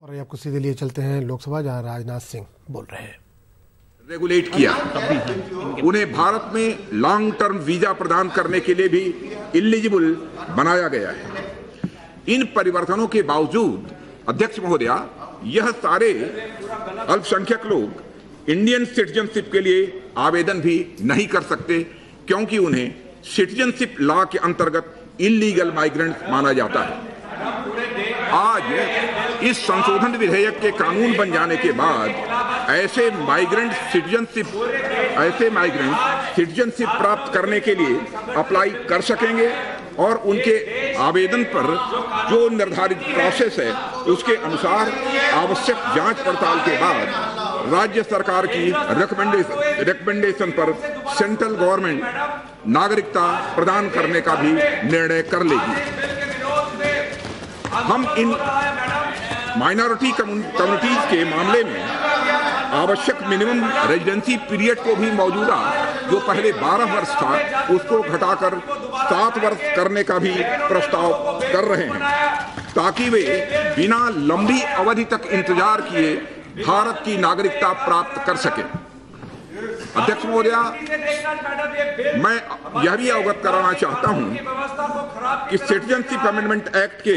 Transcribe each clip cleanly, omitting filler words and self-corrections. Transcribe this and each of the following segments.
और आपको सीधे लिए चलते हैं लोकसभा, जहां राजनाथ सिंह बोल रहे हैं। रेगुलेट किया, उन्हें भारत में लॉन्ग टर्म वीजा प्रदान करने के लिए भी इलिजिबल बनाया गया है। इन परिवर्तनों के बावजूद अध्यक्ष महोदया, यह सारे अल्पसंख्यक लोग इंडियन सिटीजनशिप के लिए आवेदन भी नहीं कर सकते, क्योंकि उन्हें सिटीजनशिप लॉ के अंतर्गत इलीगल माइग्रेंट माना जाता है। आज इस संशोधन विधेयक के कानून बन जाने के बाद ऐसे माइग्रेंट सिटीजनशिप प्राप्त करने के लिए अप्लाई कर सकेंगे और उनके आवेदन पर जो निर्धारित प्रोसेस है उसके अनुसार आवश्यक जांच पड़ताल के बाद राज्य सरकार की रिकमेंडेशन पर सेंट्रल गवर्नमेंट नागरिकता प्रदान करने का भी निर्णय कर लेगी। हम इन माइनॉरिटी कम्युनिटीज के मामले में आवश्यक मिनिमम रेजिडेंसी पीरियड को भी मौजूदा जो पहले 12 वर्ष था उसको घटाकर 7 वर्ष करने का भी प्रस्ताव कर रहे हैं, ताकि वे बिना लंबी अवधि तक इंतजार किए भारत की नागरिकता प्राप्त कर सके। अध्यक्ष महोदया, मैं यह भी अवगत कराना चाहता हूं कि सिटीजनशिप अमेंडमेंट एक्ट के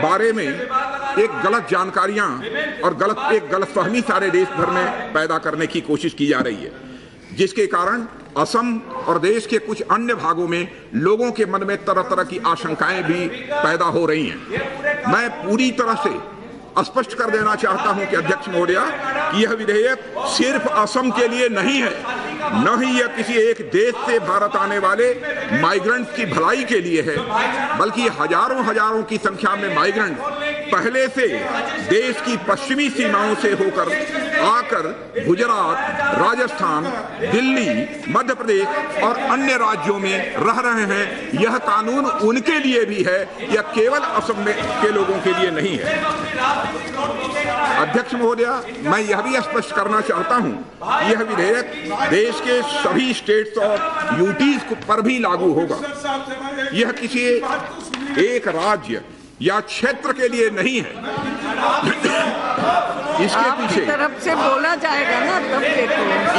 बारे में एक गलत जानकारियां और एक गलतफहमी सारे देश भर में पैदा करने की कोशिश की जा रही है, जिसके कारण असम और देश के कुछ अन्य भागों में लोगों के मन में तरह तरह की आशंकाएं भी पैदा हो रही हैं। मैं पूरी तरह से स्पष्ट कर देना चाहता हूं कि अध्यक्ष महोदया, कि यह विधेयक सिर्फ असम के लिए नहीं है, न ही यह किसी एक देश से भारत आने वाले माइग्रेंट्स की भलाई के लिए है, बल्कि हजारों की संख्या में माइग्रेंट पहले से देश की पश्चिमी सीमाओं से होकर आकर गुजरात, राजस्थान, दिल्ली, मध्य प्रदेश और अन्य राज्यों में रह रहे हैं। यह कानून उनके लिए भी है, यह केवल असम में के लोगों के लिए नहीं है। अध्यक्ष महोदया, मैं यह भी स्पष्ट करना चाहता हूं कि यह विधेयक देश के सभी स्टेट्स और यूटीज पर भी लागू होगा। यह किसी एक राज्य या क्षेत्र के लिए नहीं है। इसके पीछे तरफ से बोला जाएगा ना, तब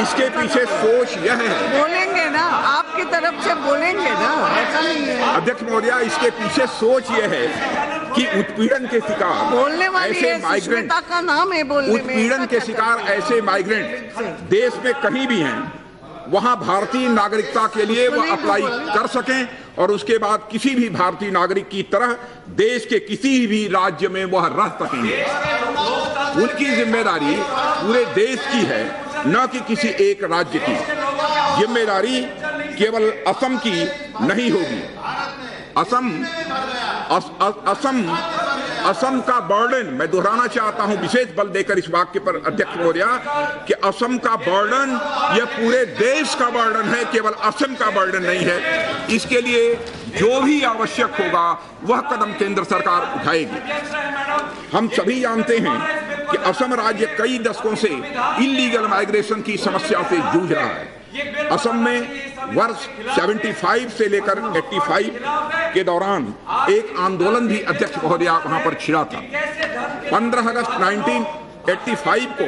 इसके पीछे सोच यह है, बोलेंगे ना, आपकी तरफ से बोलेंगे ना, ऐसा नहीं है। अध्यक्ष महोदया, इसके पीछे सोच यह है कि उत्पीड़न के शिकार बोलने वाली ऐसे माइग्रेंट का नाम है बोलने में, उत्पीड़न के शिकार ऐसे माइग्रेंट देश में कहीं भी हैं, वहां भारतीय नागरिकता के लिए वह अप्लाई कर सकें और उसके बाद किसी भी भारतीय नागरिक की तरह देश के किसी भी राज्य में वह रह सकेंगे। उनकी जिम्मेदारी पूरे देश की है, न कि किसी एक राज्य की। जिम्मेदारी केवल असम की नहीं होगी। असम का बर्डन, मैं दोहराना चाहता हूं विशेष बल देकर इस वाक्य पर अध्यक्ष महोदया, कि असम का बर्डन यह पूरे देश का बर्डन है, केवल असम का बर्डन नहीं है। इसके लिए जो भी आवश्यक होगा वह कदम केंद्र सरकार उठाएगी। हम सभी जानते हैं कि असम राज्य कई दशकों से इलीगल माइग्रेशन की समस्या से जूझ रहा है। असम में वर्ष 75 से लेकर 85 के दौरान एक आंदोलन भी अध्यक्ष महोदया वहां पर छिड़ा था। 15 अगस्त 1985 को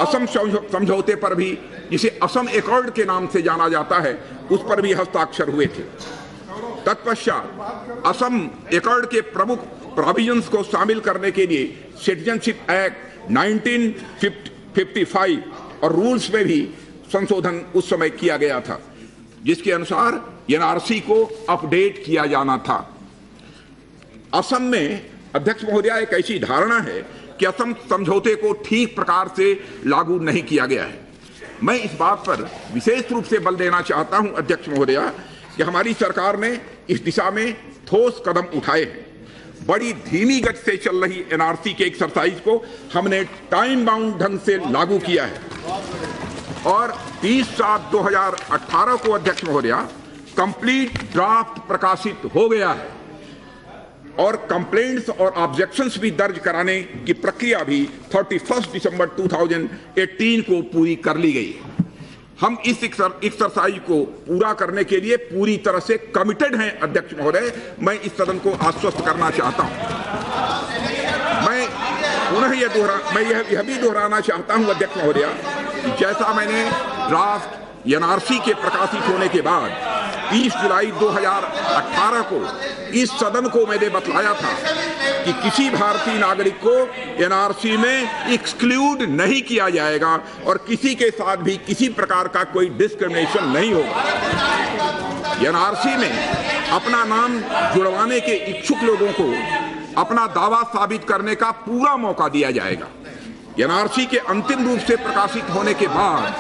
असम समझौते पर भी, जिसे असम एकॉर्ड के नाम से जाना जाता है, उस पर भी हस्ताक्षर हुए थे। तत्पश्चात असम एकॉर्ड के प्रमुख प्रोविजंस को शामिल करने के लिए सिटीजनशिप एक्ट 1955 और रूल्स में भी संशोधन उस समय किया गया था, जिसके अनुसार एनआरसी को अपडेट किया जाना था। असम में अध्यक्ष महोदया एक ऐसी धारणा है कि असम समझौते को ठीक प्रकार से लागू नहीं किया गया है। मैं इस बात पर विशेष रूप से बल देना चाहता हूं अध्यक्ष महोदया कि हमारी सरकार ने इस दिशा में ठोस कदम उठाए हैं। बड़ी धीमी गति से चल रही एनआरसी के एक्सरसाइज को हमने टाइम बाउंड ढंग से लागू किया है और 30/7/2018 को अध्यक्ष महोदया कंप्लीट ड्राफ्ट प्रकाशित हो गया है और कंप्लेंट्स और ऑब्जेक्शंस भी दर्ज कराने की प्रक्रिया भी 31 दिसंबर 2018 को पूरी कर ली गई है। हम इस एक्सरसाइज को पूरा करने के लिए पूरी तरह से कमिटेड हैं अध्यक्ष महोदय। मैं इस सदन को आश्वस्त करना चाहता हूं। मैं मैं यह भी दोहराना चाहता हूं अध्यक्ष महोदय, जैसा मैंने ड्राफ्ट एनआरसी के प्रकाशित होने के बाद 30 जुलाई 2018 को इस सदन को मैंने बतलाया था कि किसी भारतीय नागरिक को एनआरसी में एक्सक्लूड नहीं किया जाएगा और किसी के साथ भी किसी प्रकार का कोई डिस्क्रिमिनेशन नहीं होगा। एनआरसी में अपना नाम जुड़वाने के इच्छुक लोगों को अपना दावा साबित करने का पूरा मौका दिया जाएगा। एनआरसी के अंतिम रूप से प्रकाशित होने के बाद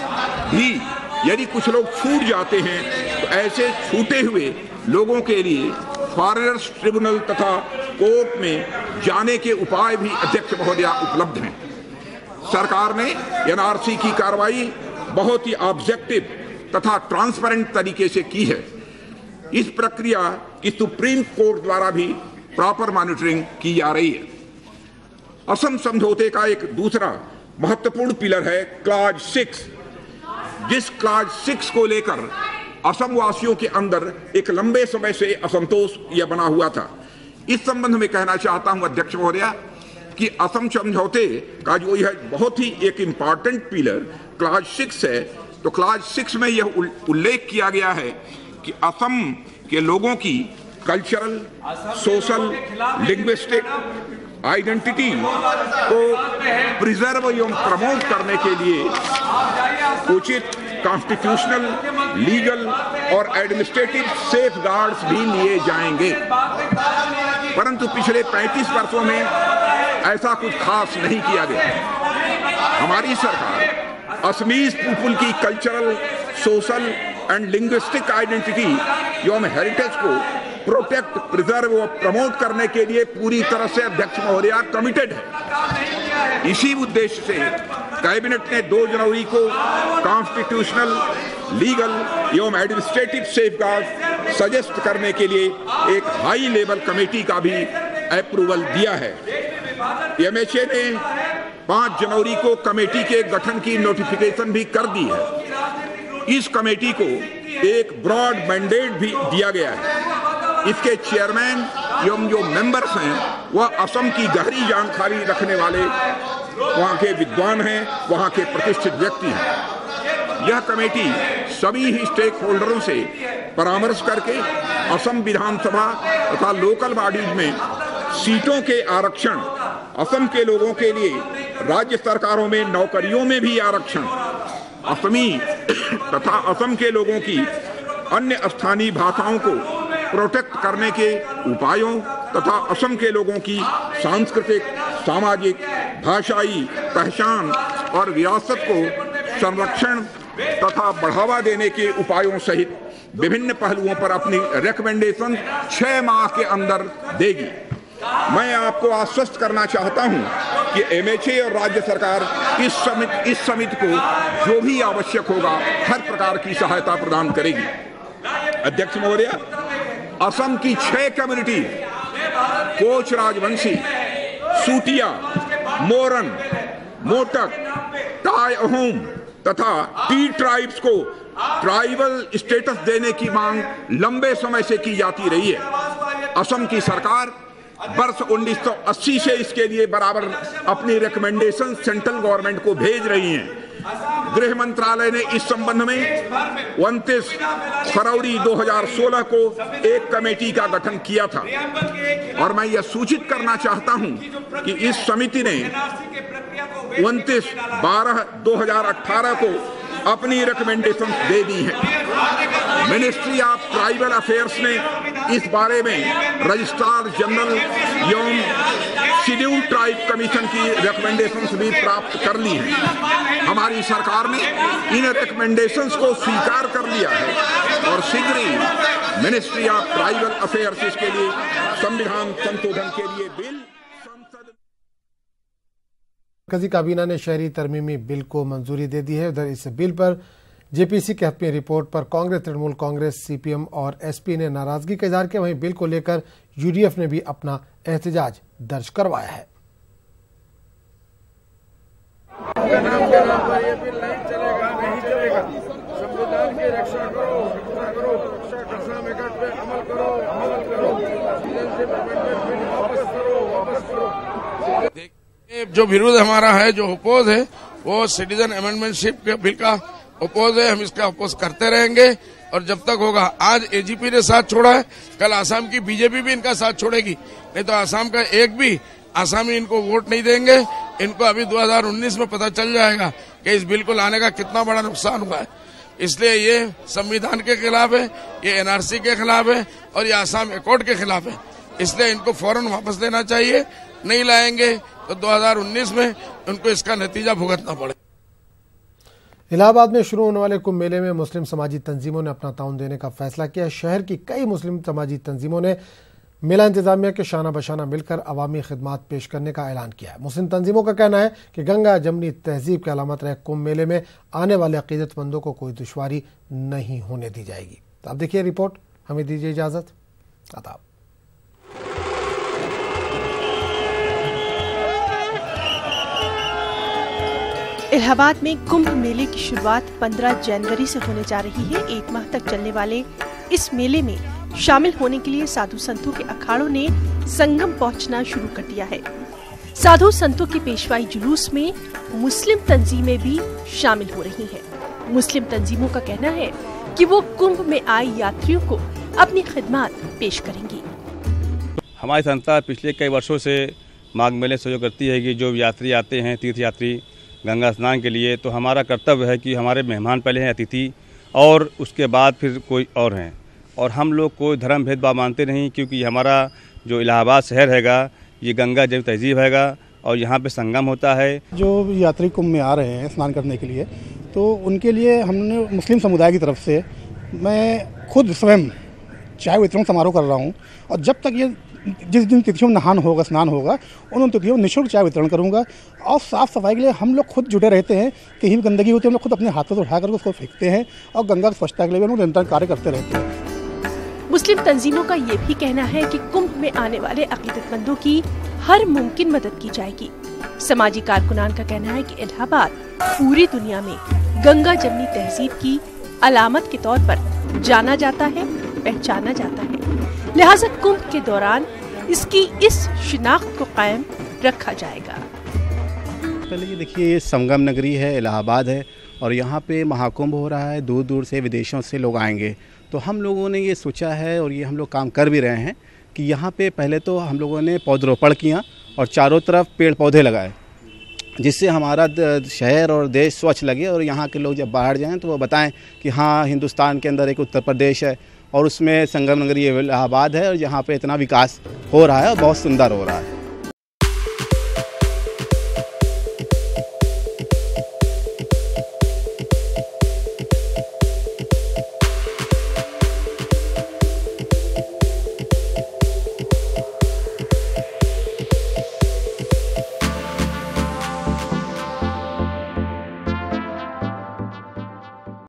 भी यदि कुछ लोग छूट जाते हैं तो ऐसे छूटे हुए लोगों के लिए फॉरेनर्स ट्रिब्यूनल तथा कोर्ट में जाने के उपाय भी अध्यक्ष महोदय उपलब्ध हैं। सरकार ने एनआरसी की कार्रवाई बहुत ही ऑब्जेक्टिव तथा ट्रांसपेरेंट तरीके से की है। इस प्रक्रिया की सुप्रीम कोर्ट द्वारा भी प्रॉपर मॉनिटरिंग की जा रही है। असम समझौते का एक दूसरा महत्वपूर्ण पिलर है क्लॉज 6, जिस क्लॉज 6 को लेकर असम वासियों के अंदर एक लंबे समय से असंतोष यह बना हुआ था। इस संबंध में कहना चाहता हूं अध्यक्ष महोदय कि असम समझौते का जो यह बहुत ही एक इंपॉर्टेंट पिलर क्लॉज 6 है, तो क्लॉज 6 में यह उल्लेख किया गया है कि असम के लोगों की कल्चरल, सोशल, लिंग्विस्टिक आइडेंटिटी को प्रिजर्व एवं प्रमोट करने के लिए उचित कॉन्स्टिट्यूशनल, लीगल और एडमिनिस्ट्रेटिव सेफ गार्ड्स भी लिए जाएंगे। परंतु पिछले 35 वर्षों में ऐसा कुछ खास नहीं किया गया। हमारी सरकार असमीज पीपुल की cultural, social and linguistic identity एवं हेरिटेज को प्रोटेक्ट, प्रिजर्व और प्रमोट करने के लिए पूरी तरह से अध्यक्ष महोदय कमिटेड है। इसी उद्देश्य से कैबिनेट ने 2 जनवरी को कॉन्स्टिट्यूशनल, लीगल एवं एडमिनिस्ट्रेटिव सेफगार्ड सजेस्ट करने के लिए एक हाई लेवल कमेटी का भी अप्रूवल दिया है। एमएचए ने 5 जनवरी को कमेटी के गठन की नोटिफिकेशन भी कर दी है। इस कमेटी को एक ब्रॉड मैंडेट भी दिया गया है। इसके चेयरमैन एवं जो मेंबर्स हैं वह असम की गहरी जानकारी रखने वाले वहां के विद्वान हैं, वहां के प्रतिष्ठित व्यक्ति हैं। यह कमेटी सभी ही स्टेक होल्डरों से परामर्श करके असम विधानसभा तथा लोकल बॉडीज में सीटों के आरक्षण, असम के लोगों के लिए राज्य सरकारों में नौकरियों में भी आरक्षण, असमी तथा असम के लोगों की अन्य स्थानीय भाषाओं को प्रोटेक्ट करने के उपायों तथा असम के लोगों की सांस्कृतिक, सामाजिक, भाषाई पहचान और विरासत को संरक्षण तथा बढ़ावा देने के उपायों सहित विभिन्न पहलुओं पर अपनी रिकमेंडेशन 6 माह के अंदर देगी। मैं आपको आश्वस्त करना चाहता हूं कि एमएचए और राज्य सरकार इस समिति को जो भी आवश्यक होगा हर प्रकार की सहायता प्रदान करेगी। अध्यक्ष महोदय, असम की 6 कम्युनिटी कोच राजवंशी, सूटिया, मोरन, मोटक, टाई अहोम तथा टी ट्राइब्स को ट्राइबल स्टेटस देने की मांग लंबे समय से की जाती रही है। असम की सरकार वर्ष 1980 से इसके लिए बराबर अपनी रिकमेंडेशन सेंट्रल गवर्नमेंट को भेज रही है। गृह मंत्रालय ने इस संबंध में 29 फरवरी 2016 को एक कमेटी का गठन किया था और मैं यह सूचित करना चाहता हूं कि इस समिति ने 29/12/2018 को अपनी रिकमेंडेशन दे दी है। मिनिस्ट्री ऑफ ट्राइबल अफेयर्स ने इस बारे में रजिस्ट्रार जनरल एवं शेड्यूल ट्राइब कमीशन की रिकमेंडेशंस भी प्राप्त कर ली हैं। हमारी सरकार ने इन रिकमेंडेशंस को स्वीकार कर लिया है और शीघ्र ही मिनिस्ट्री ऑफ ट्राइबल अफेयर्स इसके लिए संविधान संशोधन के लिए बिल मरकजी काबीना ने शहरी तरमीमी बिल को मंजूरी दे दी है। उधर इस बिल पर जेपीसी के हतमी रिपोर्ट पर कांग्रेस, तृणमूल कांग्रेस, सीपीएम और एसपी ने नाराजगी का इजहार किया। वहीं बिल को लेकर यूडीएफ ने भी अपना एहतजाज दर्ज करवाया है। संविधान की रक्षा करो, रक्षा पे अमल करो, वापस करो। जो विरोध हमारा है, जो अपोज है, वो सिटीजन अमेंडमेंटशिप के बिल का अपोज है। हम इसका अपोज करते रहेंगे और जब तक होगा। आज एजीपी ने साथ छोड़ा है, कल आसाम की बीजेपी भी इनका साथ छोड़ेगी, नहीं तो आसाम का एक भी आसामी इनको वोट नहीं देंगे। इनको अभी 2019 में पता चल जाएगा कि इस बिल को लाने का कितना बड़ा नुकसान हुआ है। इसलिए ये संविधान के खिलाफ है, ये एनआरसी के खिलाफ है और ये आसाम एकॉर्ड के खिलाफ है। इसलिए इनको फौरन वापस लेना चाहिए। नहीं लाएंगे तो 2019 में उनको इसका नतीजा भुगतना पड़े। इलाहाबाद में शुरू होने वाले कुंभ मेले में मुस्लिम समाजी तंजीमों ने अपना ताउन देने का फैसला किया। शहर की कई मुस्लिम समाजी तंजीमों ने मेला इंतजामिया के शाना बशाना मिलकर अवामी खिदमात पेश करने का ऐलान किया है। मुस्लिम तंजीमों का कहना है कि गंगा जमनी तहजीब की अलामत रहे कुंभ मेले में आने वाले अकीदतमंदों को कोई दुश्वारी नहीं होने दी जाएगी। तो आप देखिए रिपोर्ट, हमें दीजिए इजाजत। आदाब। इलाहाबाद में कुंभ मेले की शुरुआत 15 जनवरी से होने जा रही है। 1 माह तक चलने वाले इस मेले में शामिल होने के लिए साधु संतों के अखाड़ों ने संगम पहुंचना शुरू कर दिया है। साधु संतों की पेशवाई जुलूस में मुस्लिम तंजीमें भी शामिल हो रही हैं। मुस्लिम तंजीमों का कहना है कि वो कुंभ में आए यात्रियों को अपनी खिदमत पेश करेंगी। हमारी संस्था पिछले कई वर्षों से माघ मेले सहयोग करती है कि जो यात्री आते हैं, तीर्थ यात्री गंगा स्नान के लिए, तो हमारा कर्तव्य है कि हमारे मेहमान पहले हैं अतिथि और उसके बाद फिर कोई और हैं। और हम लोग कोई धर्म भेदभाव मानते नहीं, क्योंकि हमारा जो इलाहाबाद शहर हैगा ये गंगा जब तहजीब हैगा और यहाँ पे संगम होता है। जो यात्री कुंभ में आ रहे हैं स्नान करने के लिए, तो उनके लिए हमने मुस्लिम समुदाय की तरफ से मैं खुद स्वयं चाय वितरण समारोह कर रहा हूँ। और जब तक ये जिस दिन तिथियों में नहान होगा, स्नान होगा, उन तिथियों में निःशुल्क चाय वितरण करूँगा। और साफ़ सफाई के लिए हम लोग खुद जुटे रहते हैं। कहीं भी गंदगी होती है हम लोग खुद अपने हाथों से उठा कर उसको फेंकते हैं और गंगा की स्वच्छता के लिए भी हम लोग निरंतर कार्य करते रहते हैं। मुस्लिम तंजीमों का ये भी कहना है कि कुंभ में आने वाले अकीदतमंदों की हर मुमकिन मदद की जाएगी। समाजी कारकुनान का कहना है कि इलाहाबाद पूरी दुनिया में गंगा जमनी तहजीब की अलामत के तौर पर जाना जाता है, पहचाना जाता है। लिहाजा कुंभ के दौरान इसकी इस शिनाख्त को कायम रखा जाएगा। पहले ये देखिए, ये संगम नगरी है, इलाहाबाद है और यहाँ पे महाकुंभ हो रहा है। दूर दूर से विदेशों से लोग आएंगे। तो हम लोगों ने ये सोचा है और ये हम लोग काम कर भी रहे हैं कि यहाँ पे पहले तो हम लोगों ने पौधरोपण किया और चारों तरफ पेड़ पौधे लगाए, जिससे हमारा शहर और देश स्वच्छ लगे और यहाँ के लोग जब बाहर जाएं तो वो बताएं कि हाँ, हिंदुस्तान के अंदर एक उत्तर प्रदेश है और उसमें संगम नगरी इलाहाबाद है और यहाँ पे इतना विकास हो रहा है और बहुत सुंदर हो रहा है।